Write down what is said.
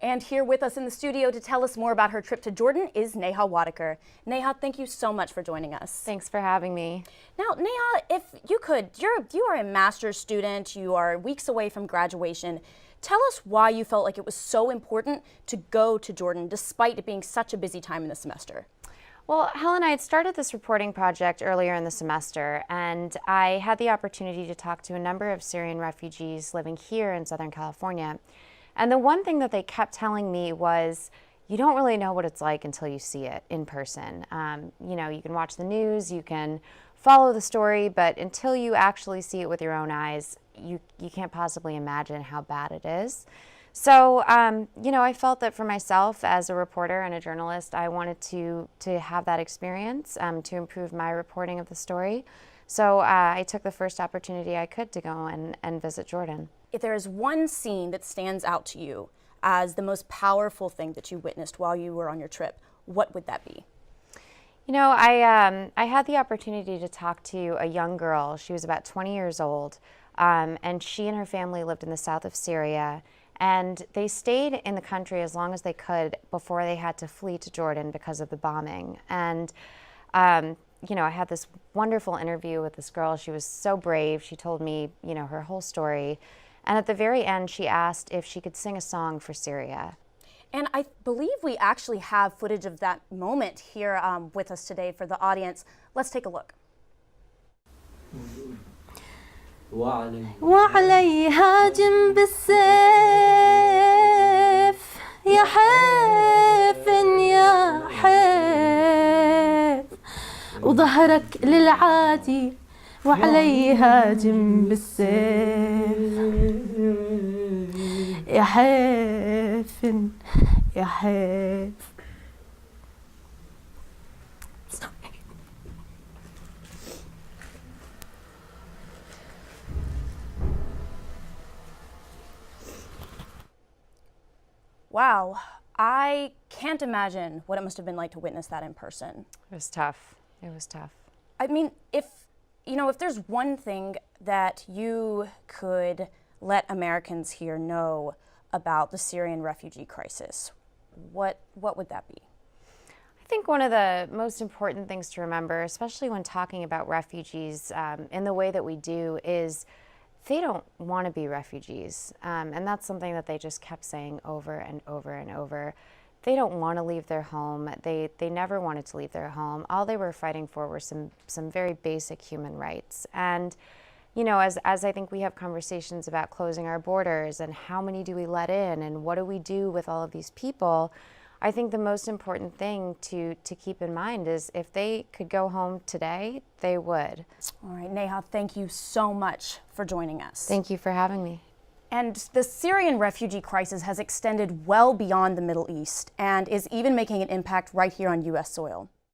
And here with us in the studio to tell us more about her trip to Jordan is Neha Wadekar. Neha, thank you so much for joining us. Thanks for having me. Now, Neha, if you could, you are a master's student, you are weeks away from graduation. Tell us why you felt like it was so important to go to Jordan despite it being such a busy time in the semester. Well, Helen, I had started this reporting project earlier in the semester, and I had the opportunity to talk to a number of Syrian refugees living here in Southern California. And the one thing that they kept telling me was, you don't really know what it's like until you see it in person. You can watch the news, you can follow the story, but until you actually see it with your own eyes, you can't possibly imagine how bad it is. So, I felt that for myself as a reporter and a journalist, I wanted to have that experience to improve my reporting of the story. So I took the first opportunity I could to go and visit Jordan. If there is one scene that stands out to you as the most powerful thing that you witnessed while you were on your trip, what would that be? I had the opportunity to talk to a young girl. She was about 20 years old, and she and her family lived in the south of Syria. And they stayed in the country as long as they could before they had to flee to Jordan because of the bombing. And, I had this wonderful interview with this girl. She was so brave. She told me, her whole story. And at the very end, she asked if she could sing a song for Syria. And I believe we actually have footage of that moment here with us today for the audience. Let's take a look. وعلي هاجم بالسيف يا حيف يا حيف وظهرك للعادي وعلي هاجم بالسيف يا حيف يا حيف. Wow, I can't imagine what it must have been like to witness that in person. It was tough. It was tough. I mean, if there's one thing that you could let Americans here know about the Syrian refugee crisis, what would that be? I think one of the most important things to remember, especially when talking about refugees in the way that we do, is they don't want to be refugees. And that's something that they just kept saying over and over and over. They don't want to leave their home. They never wanted to leave their home. All they were fighting for were some very basic human rights. And, as I think we have conversations about closing our borders and how many do we let in and what do we do with all of these people, I think the most important thing to keep in mind is if they could go home today, they would. All right, Neha, thank you so much for joining us. Thank you for having me. And the Syrian refugee crisis has extended well beyond the Middle East and is even making an impact right here on U.S. soil.